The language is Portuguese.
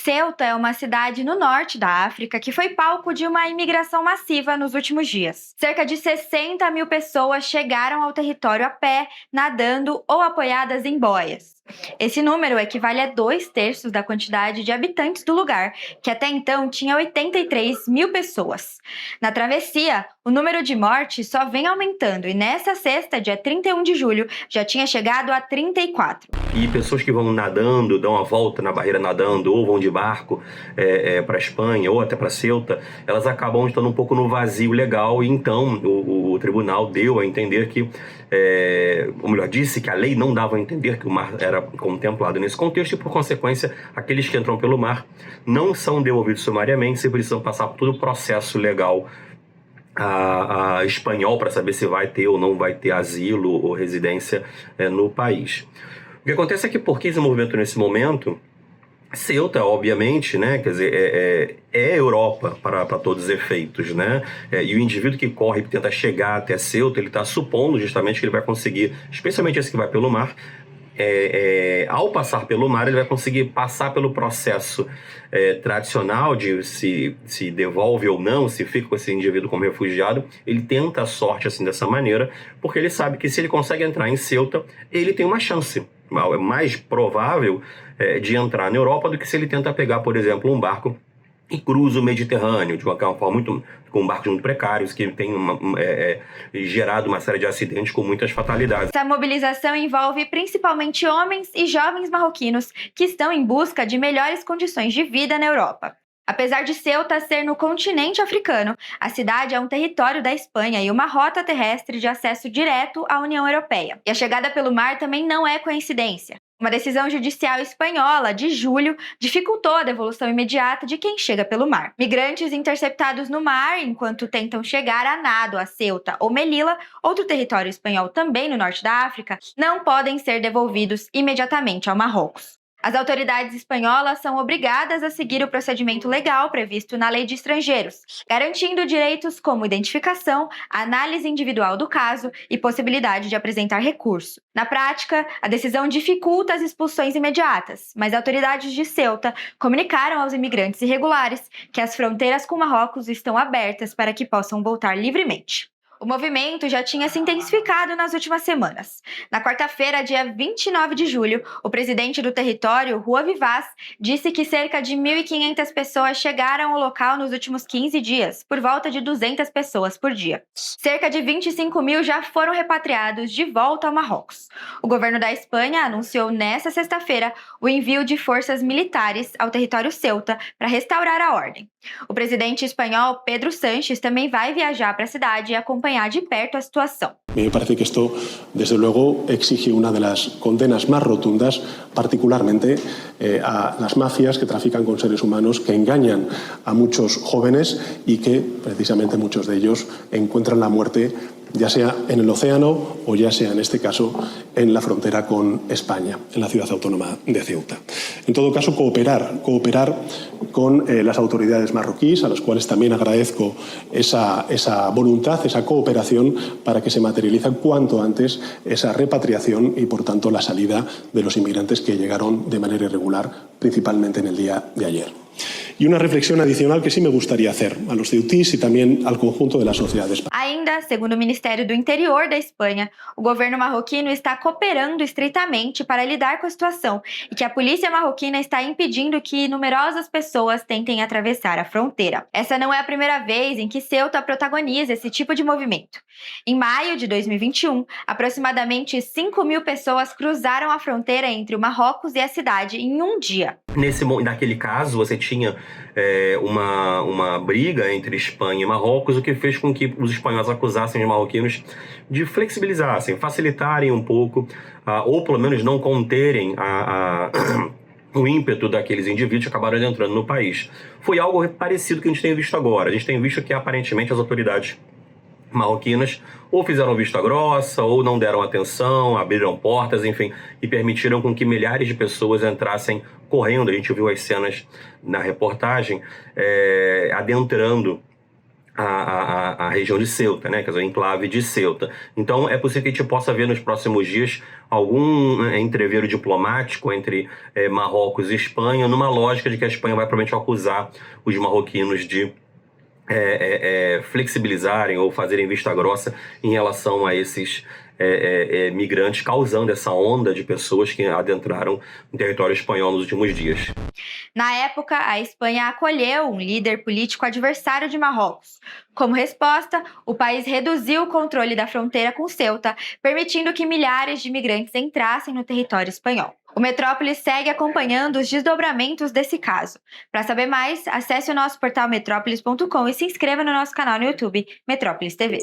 Ceuta é uma cidade no norte da África que foi palco de uma imigração massiva nos últimos dias. Cerca de 60 mil pessoas chegaram ao território a pé, nadando ou apoiadas em boias. Esse número equivale a 2/3 da quantidade de habitantes do lugar, que até então tinha 83 mil pessoas. Na travessia, o número de mortes só vem aumentando e nesta sexta, dia 31 de julho, já tinha chegado a 34. E pessoas que vão nadando, dão uma volta na barreira nadando, ou vão de barco para a Espanha, ou até para Ceuta, elas acabam estando um pouco no vazio legal, e então o tribunal deu a entender que, ou melhor, disse que a lei não dava a entender que o mar era contemplado nesse contexto, e por consequência, aqueles que entram pelo mar não são devolvidos sumariamente, se precisam passar por todo o processo legal a espanhol para saber se vai ter ou não vai ter asilo ou residência no país. O que acontece é que, por que esse movimento nesse momento? Ceuta, obviamente, né, quer dizer, é Europa para todos os efeitos, né? E o indivíduo que corre e tenta chegar até Ceuta, ele está supondo justamente que ele vai conseguir, especialmente esse que vai pelo mar, ao passar pelo mar, ele vai conseguir passar pelo processo tradicional de se devolve ou não, se fica com esse indivíduo como refugiado. Ele tenta a sorte assim dessa maneira, porque ele sabe que se ele consegue entrar em Ceuta, ele tem uma chance. É mais provável de entrar na Europa do que se ele tenta pegar, por exemplo, um barco e cruza o Mediterrâneo de uma forma muito, com barcos muito precários, que tem gerado uma série de acidentes com muitas fatalidades. Essa mobilização envolve principalmente homens e jovens marroquinos que estão em busca de melhores condições de vida na Europa. Apesar de Ceuta ser no continente africano, a cidade é um território da Espanha e uma rota terrestre de acesso direto à União Europeia. E a chegada pelo mar também não é coincidência. Uma decisão judicial espanhola de julho dificultou a devolução imediata de quem chega pelo mar. Migrantes interceptados no mar enquanto tentam chegar a nado a Ceuta ou Melilla, outro território espanhol também no norte da África, não podem ser devolvidos imediatamente ao Marrocos. As autoridades espanholas são obrigadas a seguir o procedimento legal previsto na Lei de Estrangeiros, garantindo direitos como identificação, análise individual do caso e possibilidade de apresentar recurso. Na prática, a decisão dificulta as expulsões imediatas, mas autoridades de Ceuta comunicaram aos imigrantes irregulares que as fronteiras com Marrocos estão abertas para que possam voltar livremente. O movimento já tinha se intensificado nas últimas semanas. Na quarta-feira, dia 29 de julho, o presidente do território, Rua Vivaz, disse que cerca de 1.500 pessoas chegaram ao local nos últimos 15 dias, por volta de 200 pessoas por dia. Cerca de 25 mil já foram repatriados de volta ao Marrocos. O governo da Espanha anunciou nesta sexta-feira o envio de forças militares ao território Ceuta para restaurar a ordem. O presidente espanhol, Pedro Sánchez, também vai viajar para a cidade e acompanhar de perto a situação. Me parece que esto, desde luego, exige una de las condenas más rotundas, particularmente a las mafias que trafican con seres humanos, que engañan a muchos jóvenes y que, precisamente, muchos de ellos encuentran la muerte, ya sea en el océano o ya sea, en este caso, en la frontera con España, en la ciudad autónoma de Ceuta. En todo caso, cooperar con las autoridades marroquíes, a las cuales también agradezco esa voluntad, esa cooperación para que se materialice cuanto antes esa repatriación y, por tanto, la salida de los inmigrantes que llegaron de manera irregular, principalmente en el día de ayer. Y una reflexión adicional que sí me gustaría hacer a los ceutíes y también al conjunto de la sociedad española. Ainda, segundo o Ministério do Interior da Espanha, o governo marroquino está cooperando estreitamente para lidar com a situação e que a polícia marroquina está impedindo que numerosas pessoas tentem atravessar a fronteira. Essa não é a primeira vez em que Ceuta protagoniza esse tipo de movimento. Em maio de 2021, aproximadamente 5 mil pessoas cruzaram a fronteira entre o Marrocos e a cidade em um dia. Naquele caso, você tinha uma briga entre Espanha e Marrocos, o que fez com que os espanhóis acusassem os marroquinos de flexibilizassem, facilitarem um pouco, ou pelo menos não conterem o ímpeto daqueles indivíduos que acabaram entrando no país. Foi algo parecido que a gente tem visto agora. A gente tem visto que, aparentemente, as autoridades marroquinas ou fizeram vista grossa, ou não deram atenção, abriram portas, enfim, e permitiram com que milhares de pessoas entrassem correndo. A gente viu as cenas na reportagem, adentrando a região de Ceuta, né? Quer dizer, o enclave de Ceuta. Então, é possível que a gente possa ver nos próximos dias algum entreveiro diplomático entre Marrocos e Espanha, numa lógica de que a Espanha vai provavelmente acusar os marroquinos de flexibilizarem ou fazerem vista grossa em relação a esses migrantes, causando essa onda de pessoas que adentraram o território espanhol nos últimos dias. Na época, a Espanha acolheu um líder político adversário de Marrocos. Como resposta, o país reduziu o controle da fronteira com Ceuta, permitindo que milhares de imigrantes entrassem no território espanhol. O Metrópolis segue acompanhando os desdobramentos desse caso. Para saber mais, acesse o nosso portal metrópolis.com e se inscreva no nosso canal no YouTube, Metrópolis TV.